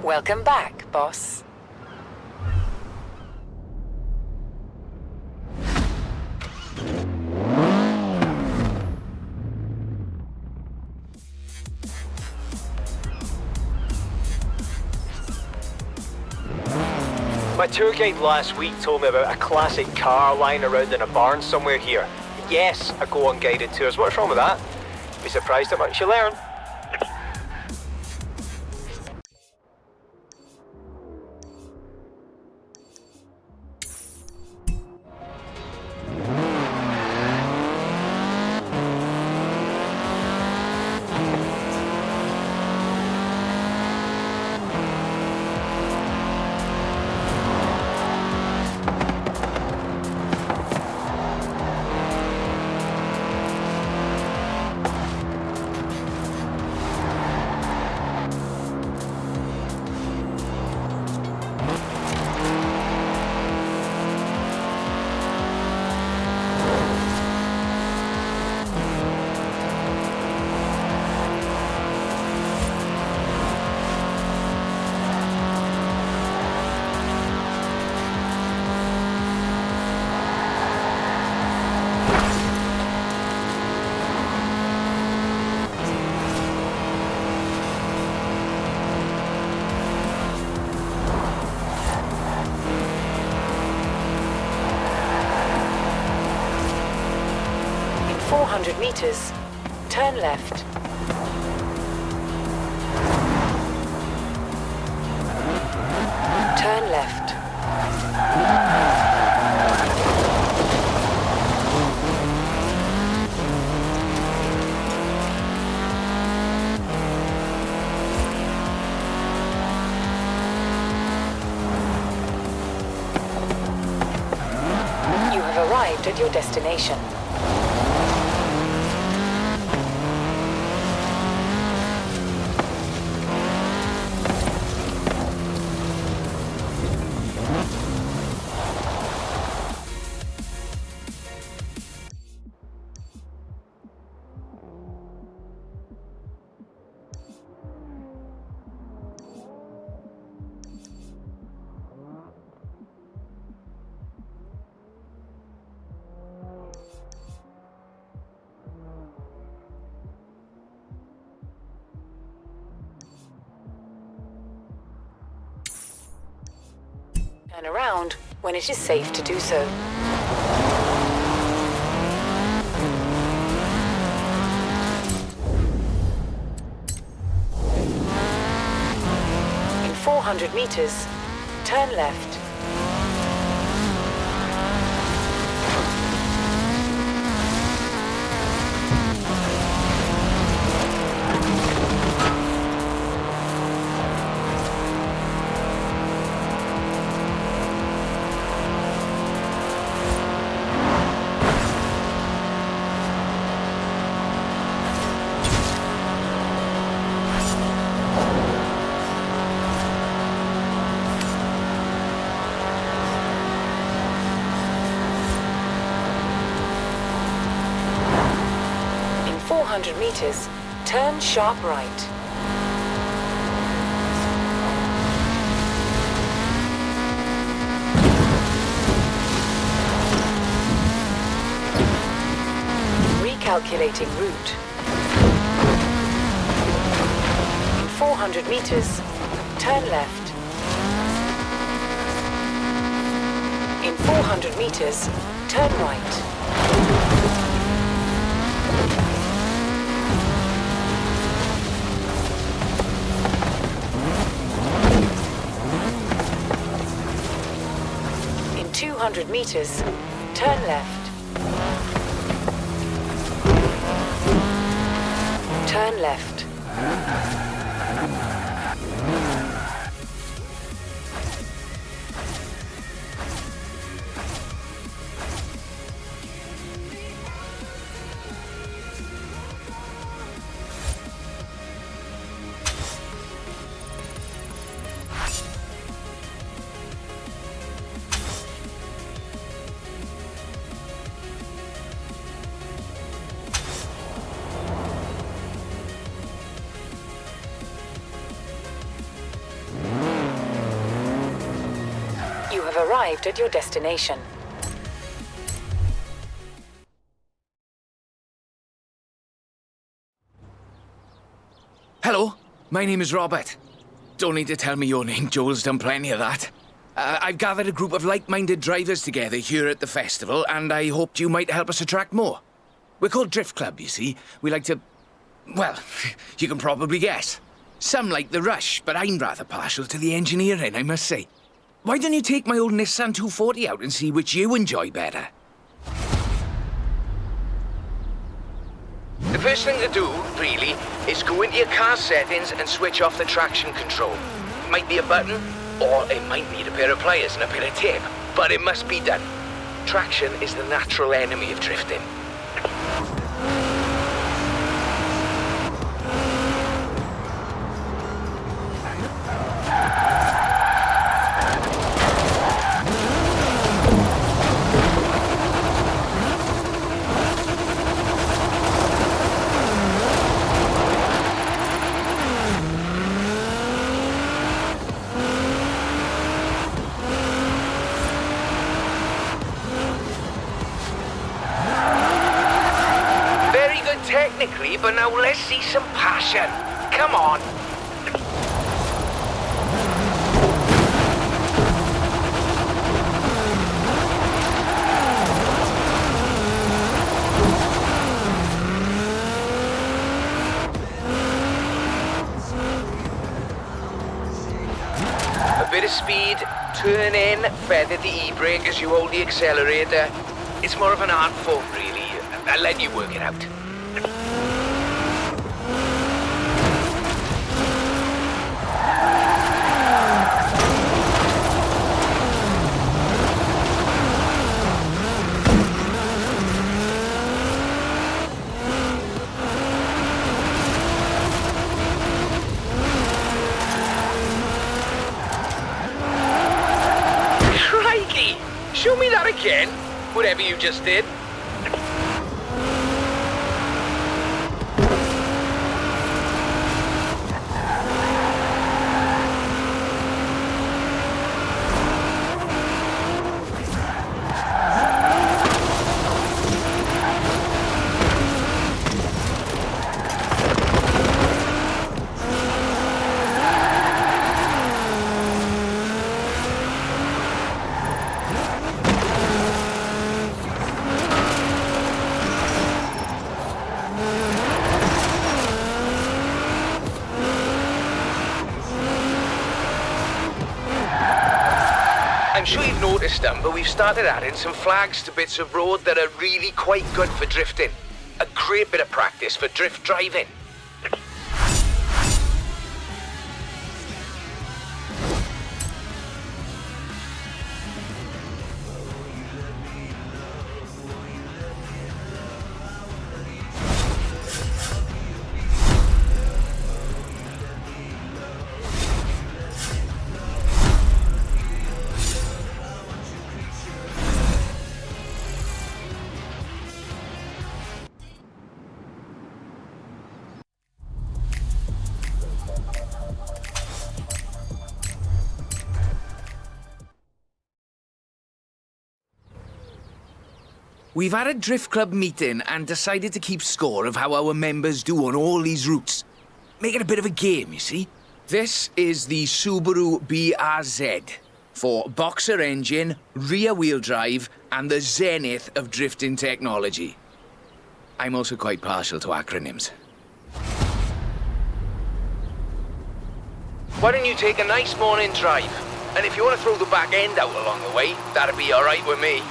Welcome back, boss. My tour guide last week told me about a classic car lying around in a barn somewhere here. Yes, I go on guided tours. What's wrong with that? Be surprised how much you learn. In 400 meters, turn left. Turn left. You have arrived at your destination. Turn around when it is safe to do so. In 400 meters, turn left. In 400 meters, turn sharp right. Recalculating route. In 400 meters, turn left. In 400 meters, turn right. In 200 meters, turn left. Turn left. have arrived at your destination. Hello, my name is Robert. Don't need to tell me your name, Joel's done plenty of that. I've gathered a group of like-minded drivers together here at the festival, and I hoped you might help us attract more. We're called Drift Club, you see. We like to... well, you can probably guess. Some like the rush, but I'm rather partial to the engineering, I must say. Why don't you take my old Nissan 240 out and see which you enjoy better? The first thing to do, really, is go into your car's settings and switch off the traction control. Might be a button, or it might need a pair of pliers and a bit of tape, but it must be done. Traction is the natural enemy of drifting. Technically, but now let's see some passion. Come on. A bit of speed, turn in, feather the e-brake as you hold the accelerator. It's more of an art form, really. I'll let you work it out. Crikey! Show me that again, whatever you just did. I'm sure you've noticed them, but we've started adding some flags to bits of road that are really quite good for drifting. A great bit of practice for drift driving. We've had a Drift Club meeting and decided to keep score of how our members do on all these routes. Make it a bit of a game, you see. This is the Subaru BRZ for boxer engine, rear wheel drive, and the zenith of drifting technology. I'm also quite partial to acronyms. Why don't you take a nice morning drive? And if you want to throw the back end out along the way, that'd be all right with me.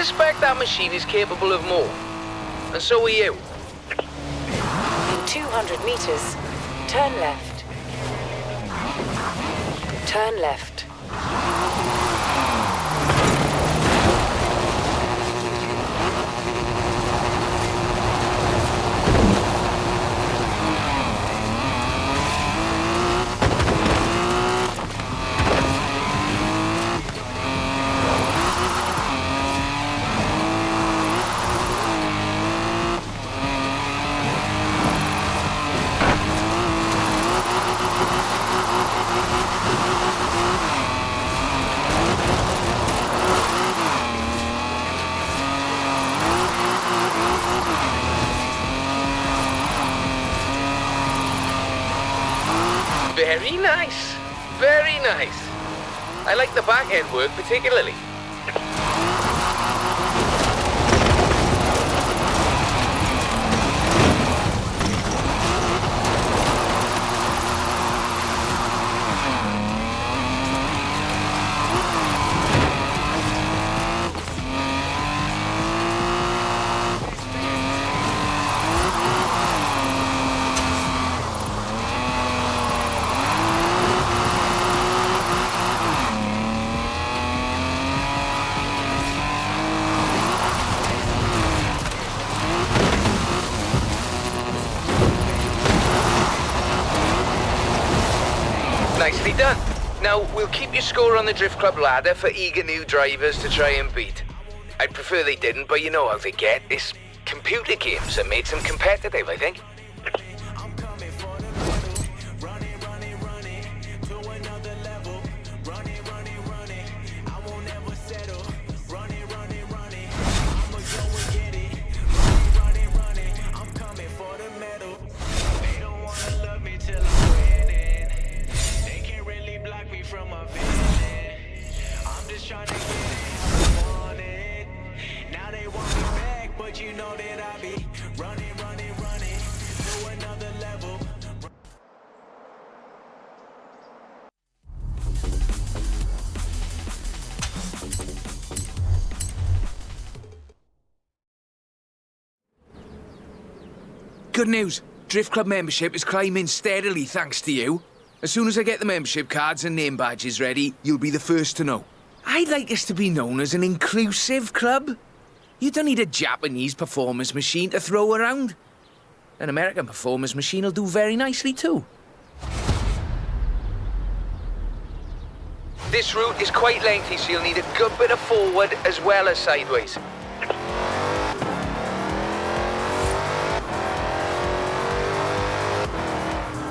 suspect that machine is capable of more. And so are you. In 200 meters, turn left. Turn left. Very nice. Very nice. I like the back end work particularly. Nicely done. Now, we'll keep your score on the Drift Club ladder for eager new drivers to try and beat. I'd prefer they didn't, but you know how they get. It's computer games that makes them competitive, I think. Good news. Drift Club membership is climbing steadily thanks to you. As soon as I get the membership cards and name badges ready, you'll be the first to know. I'd like us to be known as an inclusive club. You don't need a Japanese performance machine to throw around. An American performance machine will do very nicely too. This route is quite lengthy, so you'll need a good bit of forward as well as sideways.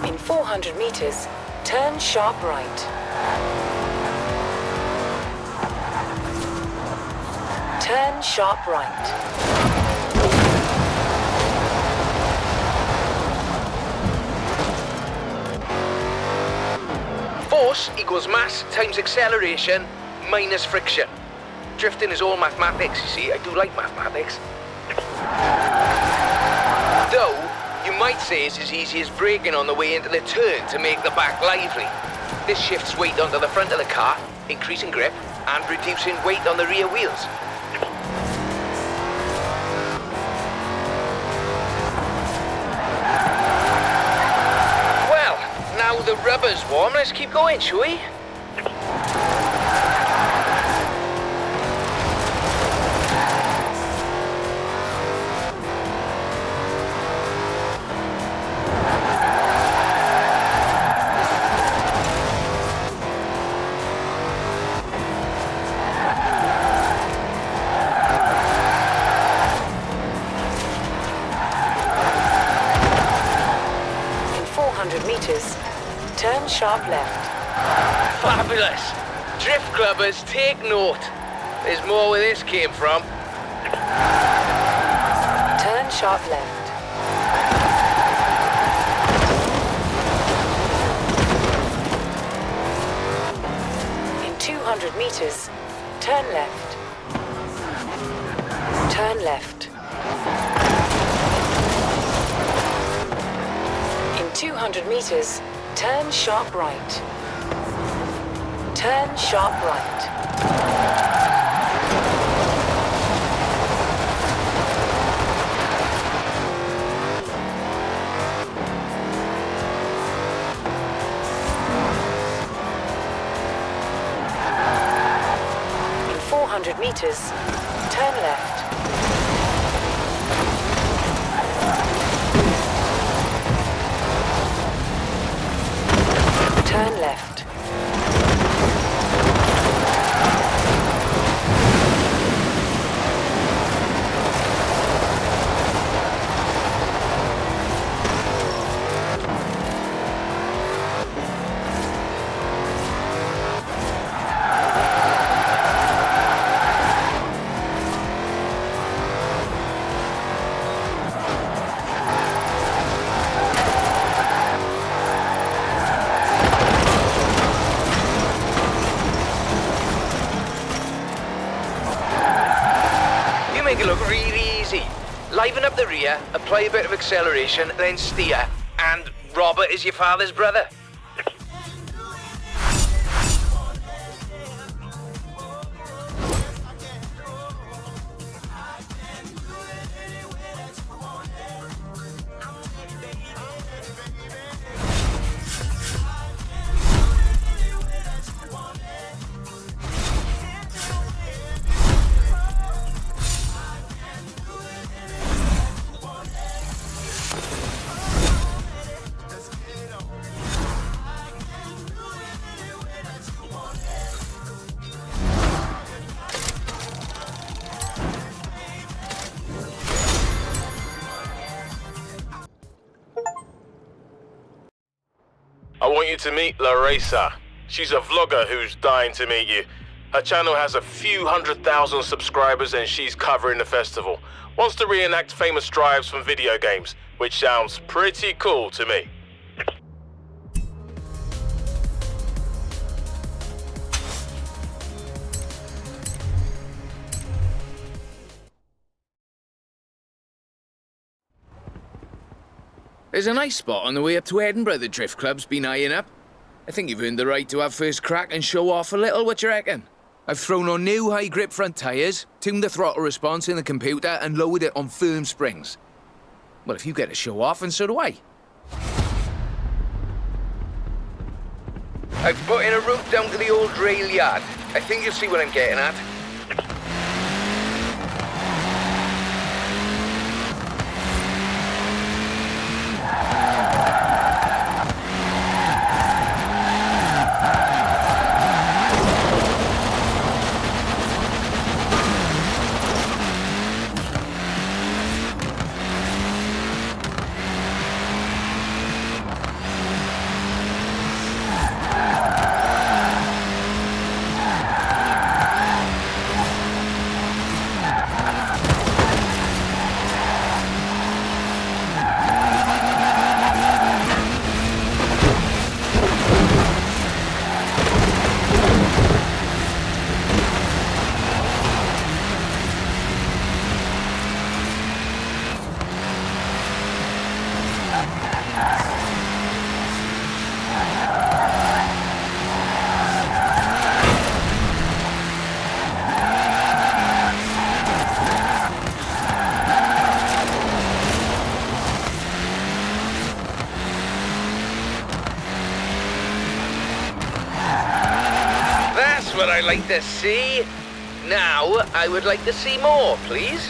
In 400 meters, turn sharp right. Turn sharp right. Force equals mass times acceleration minus friction. Drifting is all mathematics, you see. I do like mathematics. Though, you might say it's as easy as braking on the way into the turn to make the back lively. This shifts weight onto the front of the car, increasing grip and reducing weight on the rear wheels. Well, now the rubber's warm, let's keep going, shall we? Turn sharp left. Fabulous! Drift clubbers, take note. There's more where this came from. Turn sharp left. In 200 meters, turn left. Turn left. In 200 meters, turn sharp right. Turn sharp right. 400 meters, turn left. Turn left. Make it look really easy. Liven up the rear, apply a bit of acceleration, then steer, and Robert is your father's brother. I want you to meet Larissa. She's a vlogger who's dying to meet you. Her channel has a few 100,000 subscribers and she's covering the festival. Wants to reenact famous drives from video games, which sounds pretty cool to me. There's a nice spot on the way up to Edinburgh the Drift Club's been eyeing up. I think you've earned the right to have first crack and show off a little, what you reckon? I've thrown on new high-grip front tyres, tuned the throttle response in the computer and lowered it on firm springs. Well, if you get to show off, and so do I. I've put in a route down to the old rail yard. I think you'll see what I'm getting at. What I like to see. Now, I would like to see more, please.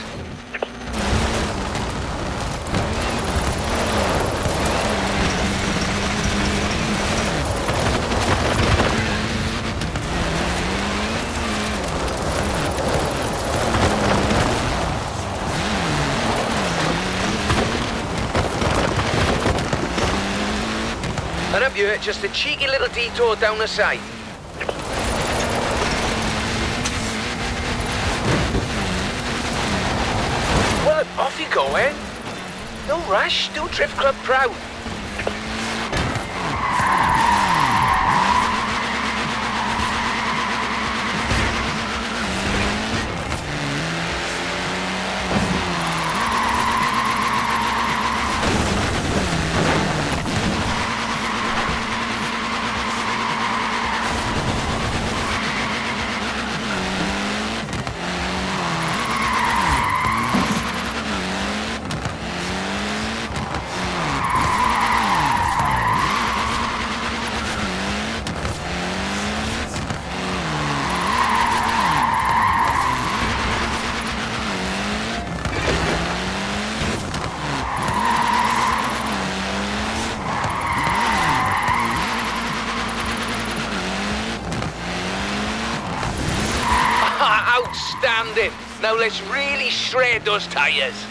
And up here, just a cheeky little detour down the side. Well, off you go, eh? No rush, do Drift Club proud. Outstanding. Now let's really shred those tyres.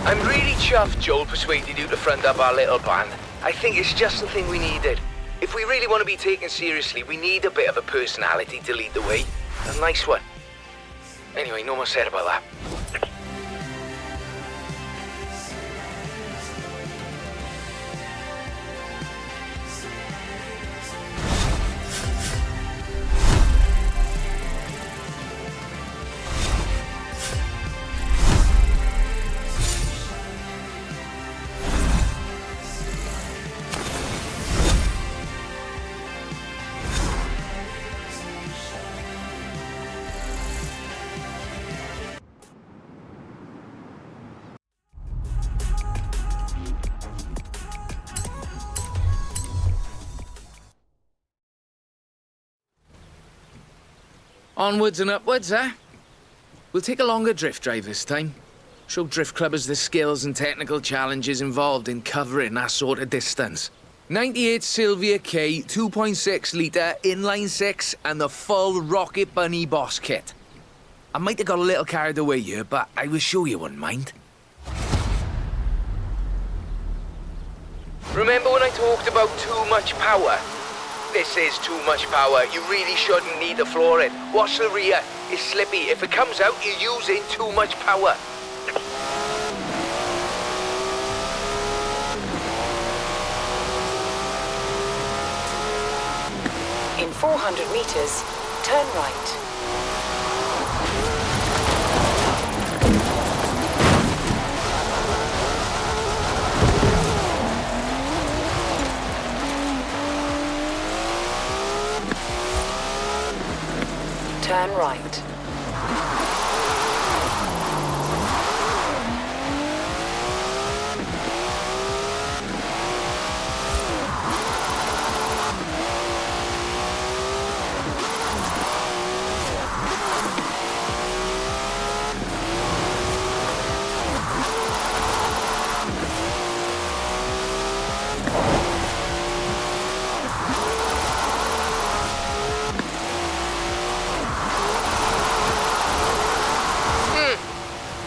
I'm really chuffed Joel persuaded you to front up our little band. I think it's just the thing we needed. If we really want to be taken seriously, we need a bit of a personality to lead the way. A nice one. Anyway, no more said about that. Onwards and upwards, eh? We'll take a longer drift drive this time. Show drift clubbers the skills and technical challenges involved in covering that sort of distance. 98 Sylvia K, 2.6 litre, inline 6, and the full Rocket Bunny boss kit. I might have got a little carried away here, but I was sure you wouldn't mind. Remember when I talked about too much power? This is too much power. You really shouldn't need to floor it. Watch the rear. It's slippy. If it comes out, you're using too much power. In 400 meters, turn right. Turn right.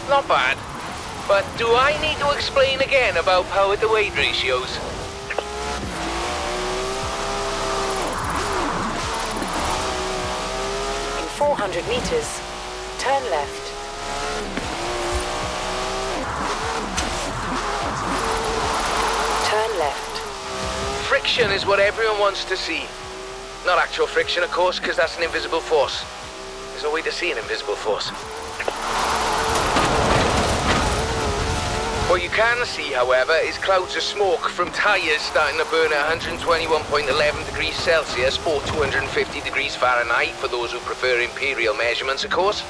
Not bad. But do I need to explain again about power to weight ratios? In 400 meters, turn left. Turn left. Friction is what everyone wants to see. Not actual friction, of course, because that's an invisible force. There's no way to see an invisible force. What you can see, however, is clouds of smoke from tyres starting to burn at 121.11 degrees Celsius or 250 degrees Fahrenheit for those who prefer imperial measurements, of course.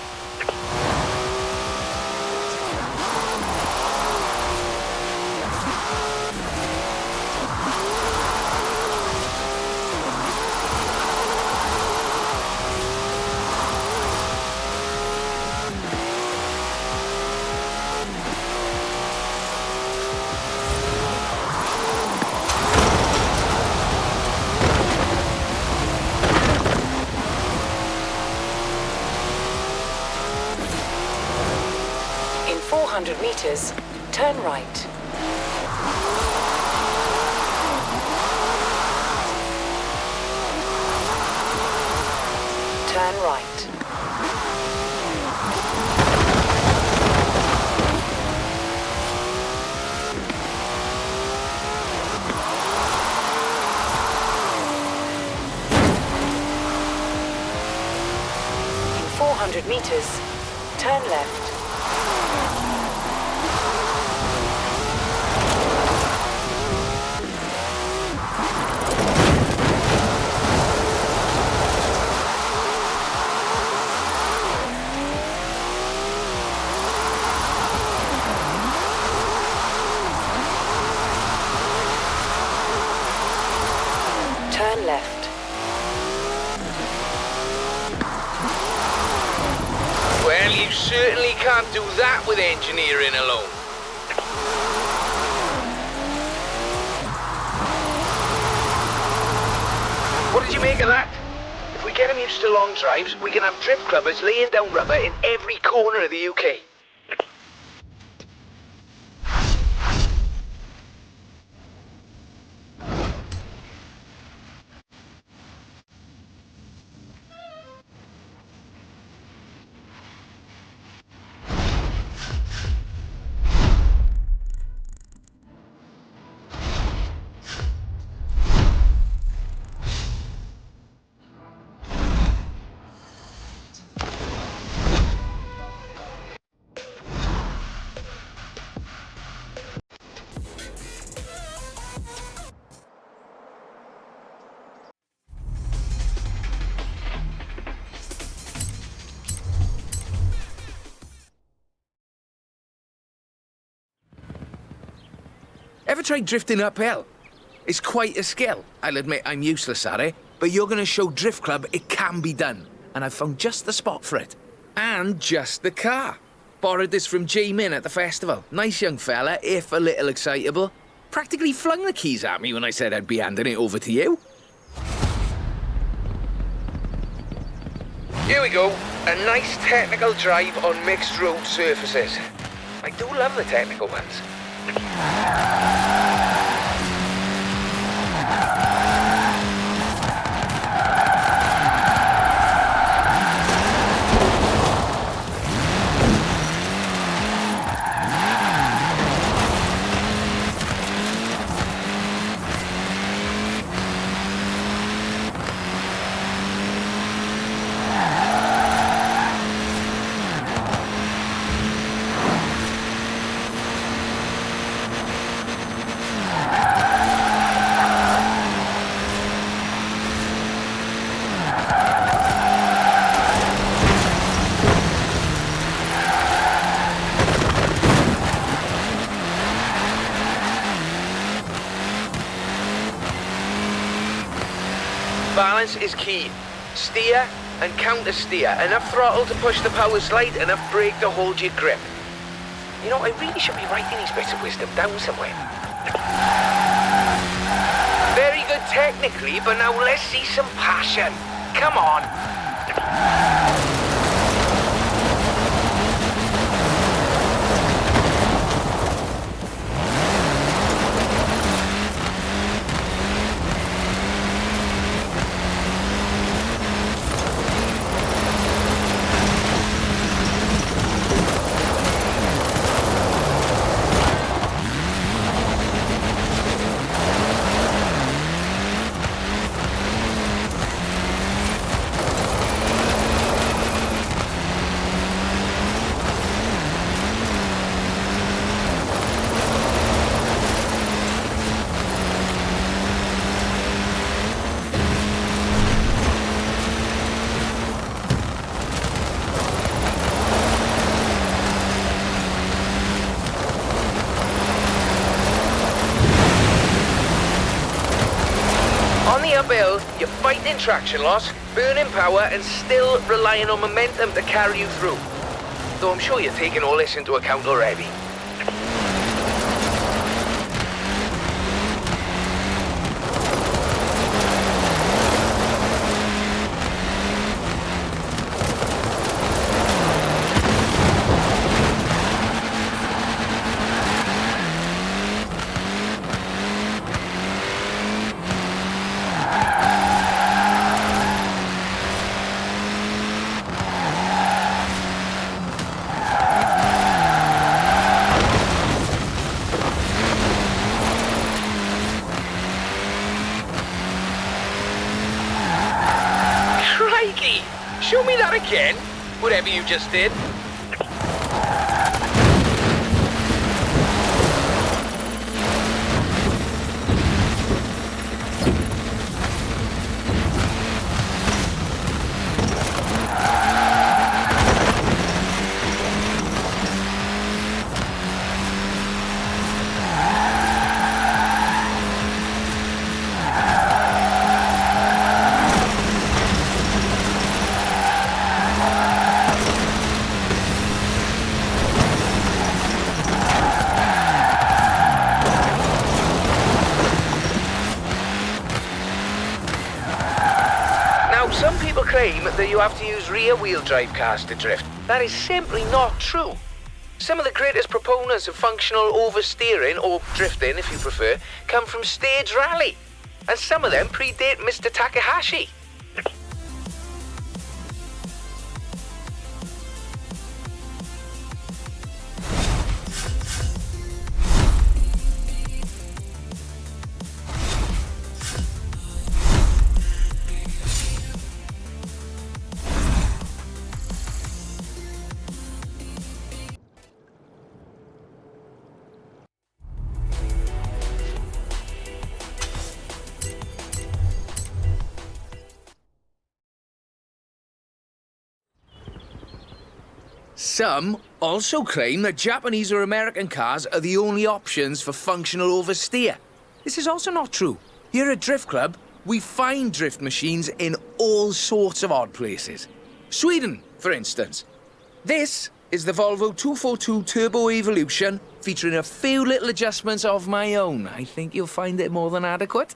In 400 meters, turn right. Turn right. In 400 meters, turn left. Turn left. Well, you certainly can't do that with engineering alone. What did you make of that? If we get them used to long drives, we can have drift clubbers laying down rubber in every corner of the UK. Ever tried drifting uphill? It's quite a skill. I'll admit I'm useless at it, but you're going to show Drift Club it can be done. And I've found just the spot for it. And just the car. Borrowed this from J-Min at the festival. Nice young fella, if a little excitable. Practically flung the keys at me when I said I'd be handing it over to you. Here we go. A nice technical drive on mixed road surfaces. I do love the technical ones. Balance is key. Steer and counter steer. Enough throttle to push the power slide, enough brake to hold your grip. You know, I really should be writing these bits of wisdom down somewhere. Very good technically, but now let's see some passion. Come on. Uphill, you're fighting traction loss, burning power, and still relying on momentum to carry you through. Though I'm sure you're taking all this into account already. Show me that again, whatever you just did. claim that you have to use rear-wheel drive cars to drift. That is simply not true. Some of the greatest proponents of functional oversteering, or drifting if you prefer, come from stage rally. And some of them predate Mr. Takahashi. Some also claim that Japanese or American cars are the only options for functional oversteer. This is also not true. Here at Drift Club, we find drift machines in all sorts of odd places. Sweden, for instance. This is the Volvo 242 Turbo Evolution, featuring a few little adjustments of my own. I think you'll find it more than adequate.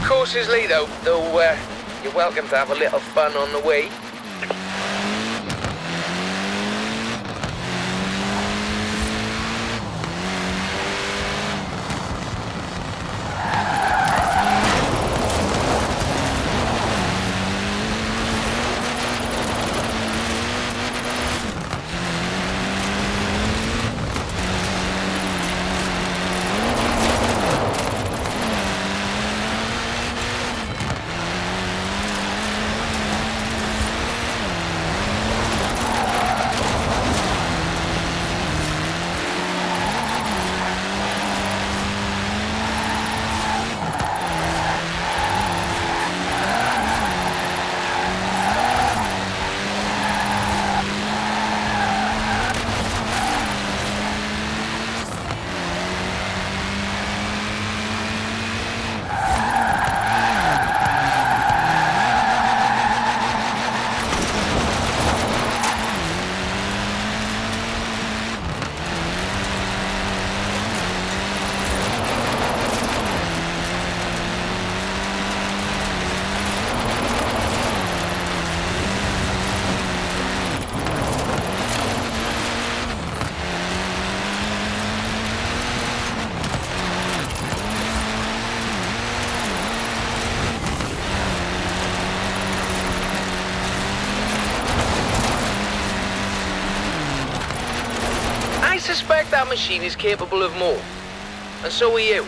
Course is late out, though you're welcome to have a little fun on the way. I suspect that machine is capable of more. And so are you.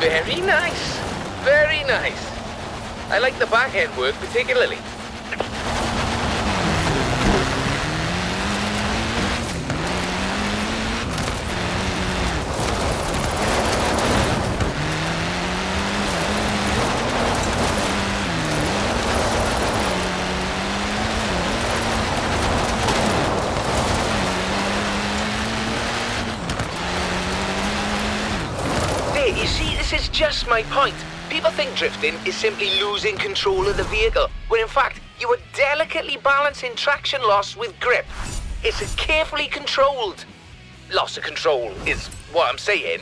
Very nice. Very nice. I like the back end work particularly. just my point. People think drifting is simply losing control of the vehicle, when in fact, you are delicately balancing traction loss with grip. It's a carefully controlled loss of control, is what I'm saying.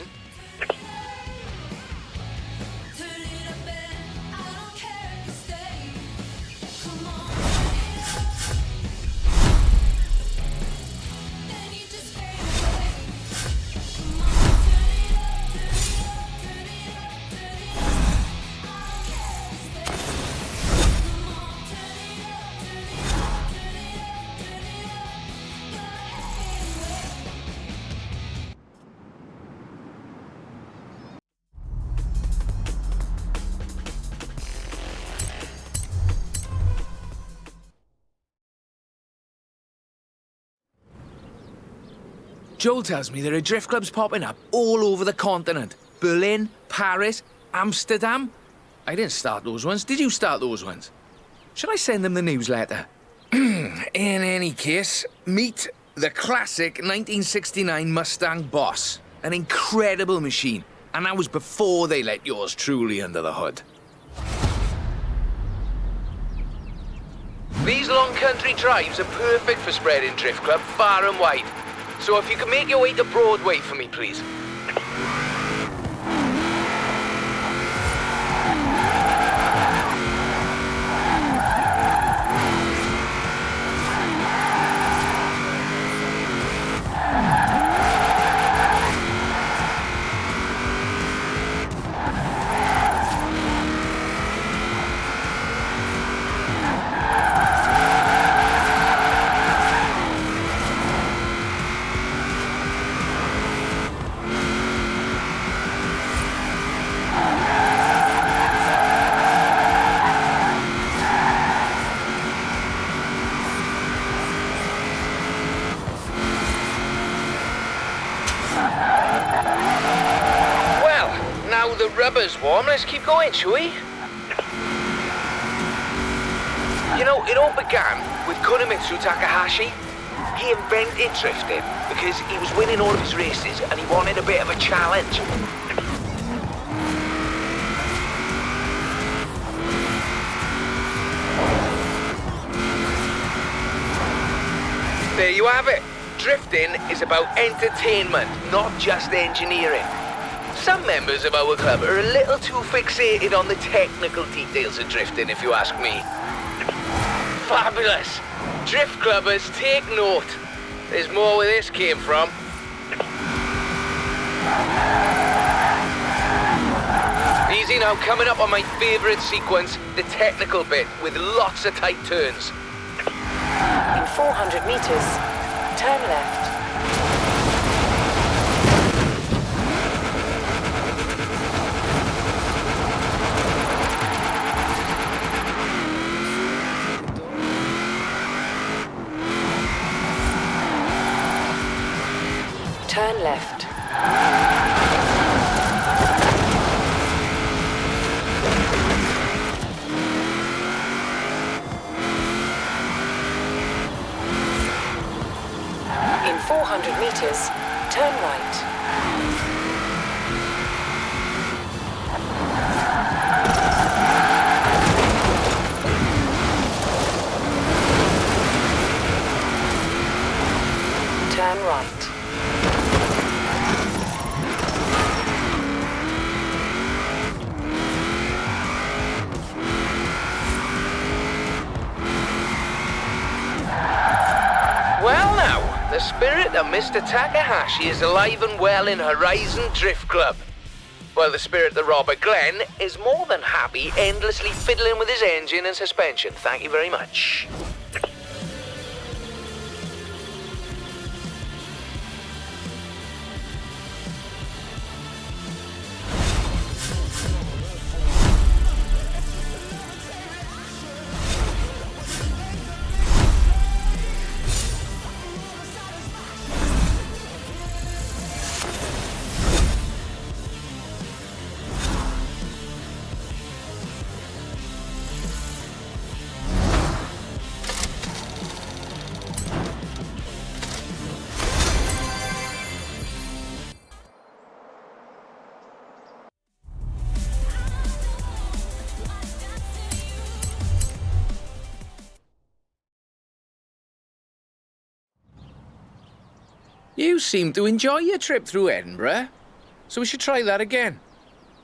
Joel tells me there are drift clubs popping up all over the continent. Berlin, Paris, Amsterdam. I didn't start those ones. Did you start those ones? Should I send them the newsletter? In any case, meet the classic 1969 Mustang Boss. An incredible machine. And that was before they let yours truly under the hood. These long country drives are perfect for spreading drift club far and wide. So if you could make your way to Broadway for me, please. The rubber's warm, let's keep going, shall we? You know, it all began with Kunimitsu Takahashi. He invented drifting because he was winning all of his races and he wanted a bit of a challenge. There you have it. Drifting is about entertainment, not just engineering. Some members of our club are a little too fixated on the technical details of drifting, if you ask me. Fabulous! Drift clubbers, take note. There's more where this came from. Easy now, coming up on my favourite sequence, the technical bit, with lots of tight turns. In 400 meters, turn left. Turn left. In 400 meters, turn right. Turn right. Well now, the spirit of Mr. Takahashi is alive and well in Horizon Drift Club. While the spirit of Robert Glenn is more than happy endlessly fiddling with his engine and suspension. Thank you very much. You seem to enjoy your trip through Edinburgh, so we should try that again.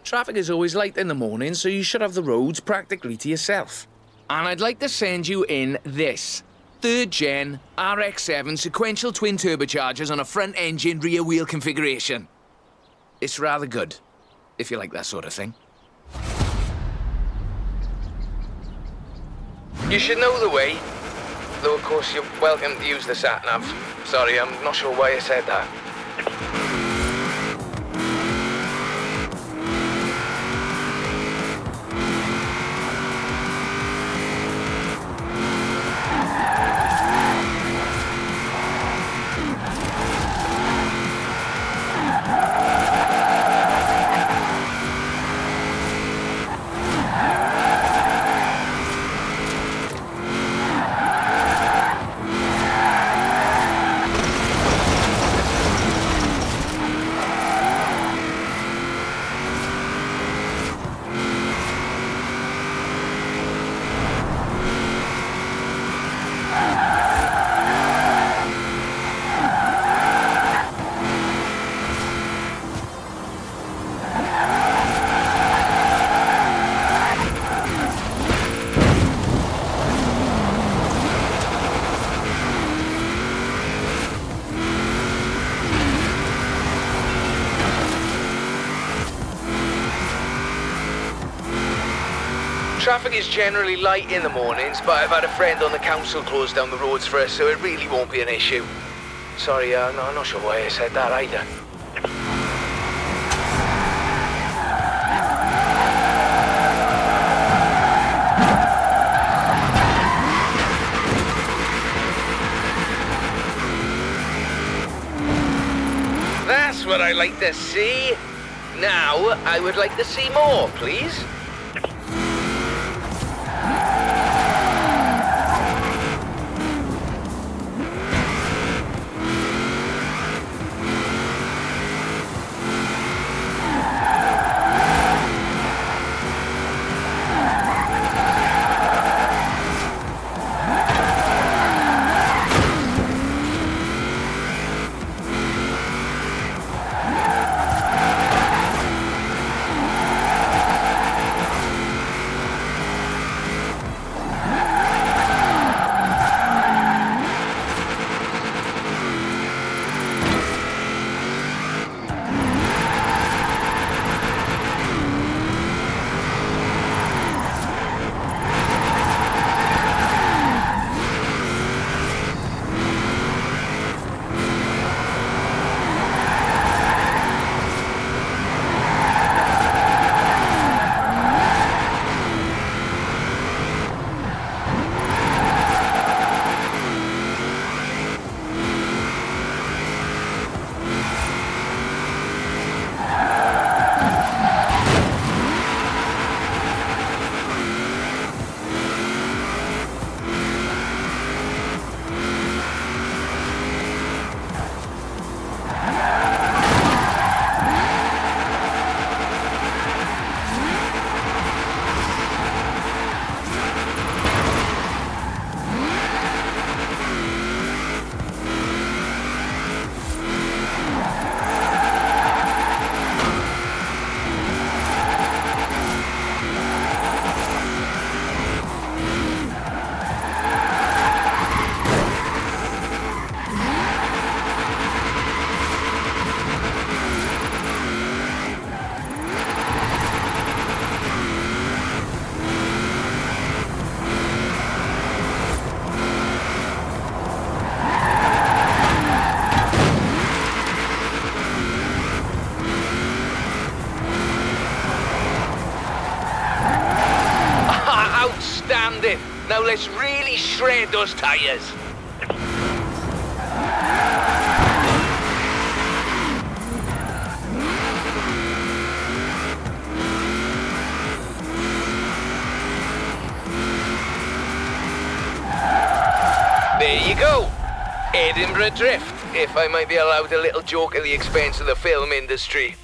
Traffic is always light in the morning, so you should have the roads practically to yourself. And I'd like to send you in this. 3rd gen RX-7 sequential twin turbochargers on a front engine rear wheel configuration. It's rather good, if you like that sort of thing. You should know the way. Though, of course, you're welcome to use the sat-nav. Sorry, I'm not sure why I said that. Traffic is generally light in the mornings, but I've had a friend on the council close down the roads for us, so it really won't be an issue. Sorry, no, I'm not sure why I said that either. That's what I like to see. Now, I would like to see more, please. Outstanding! Now let's really shred those tires. There you go. Edinburgh Drift, if I might be allowed a little joke at the expense of the film industry.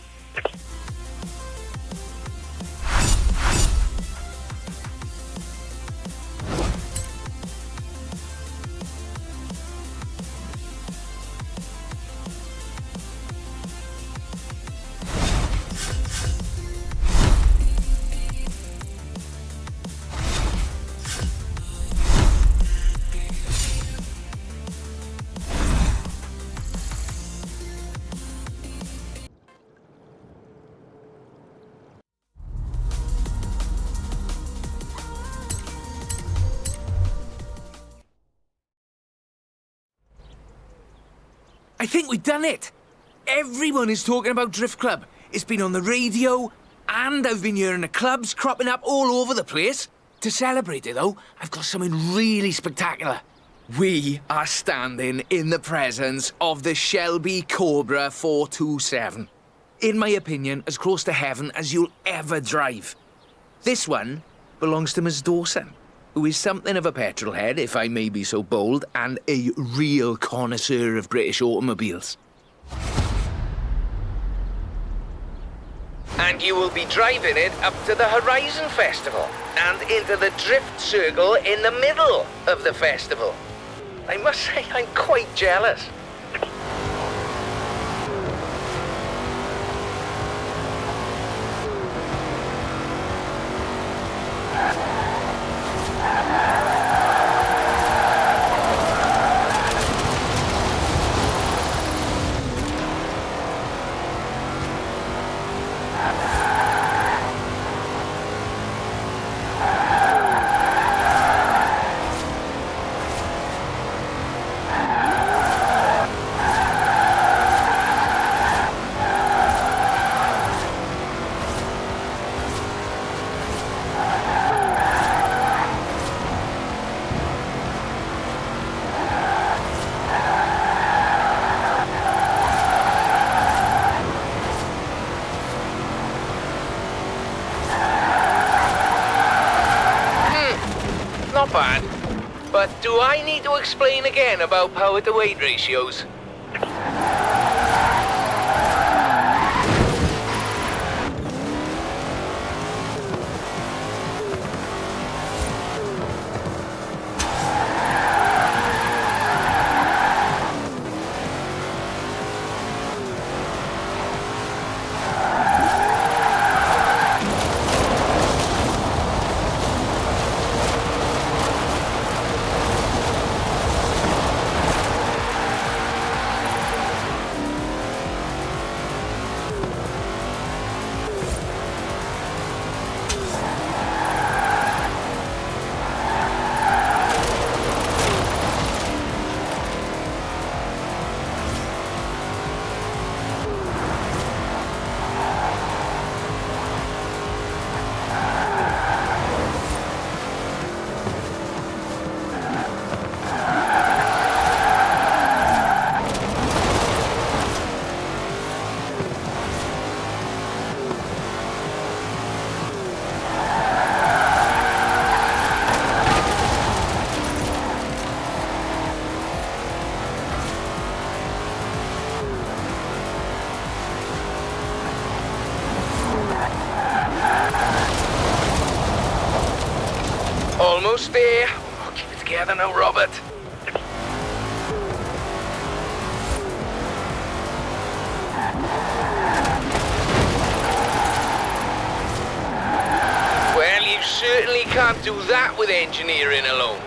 I think we've done it. Everyone is talking about Drift Club. It's been on the radio, and I've been hearing the clubs cropping up all over the place. To celebrate it, though, I've got something really spectacular. We are standing in the presence of the Shelby Cobra 427. In my opinion, as close to heaven as you'll ever drive. This one belongs to Miss Dawson, who is something of a petrol head, if I may be so bold, and a real connoisseur of British automobiles. And you will be driving it up to the Horizon Festival and into the drift circle in the middle of the festival. I must say, I'm quite jealous. Not bad. But do I need to explain again about power to weight ratios? Almost there. Oh, keep it together now, Robert. Well, you certainly can't do that with engineering alone.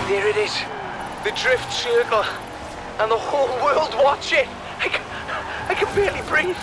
There it is, the drift circle, and the whole world watch it. I can barely breathe.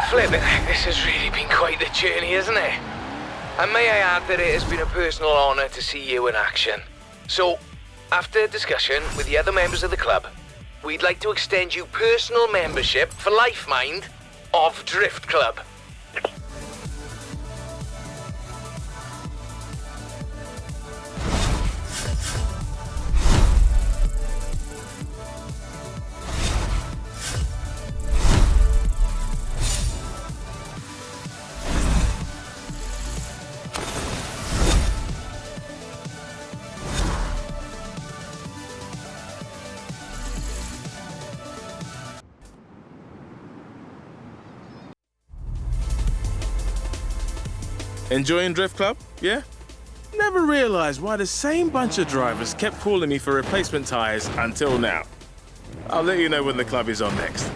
Flippin', this has really been quite the journey, hasn't it? And may I add that it has been a personal honour to see you in action. So, after discussion with the other members of the club, we'd like to extend you personal membership for life, mind, of Drift Club. Enjoying Drift Club? Yeah? Never realised why the same bunch of drivers kept calling me for replacement tyres until now. I'll let you know when the club is on next.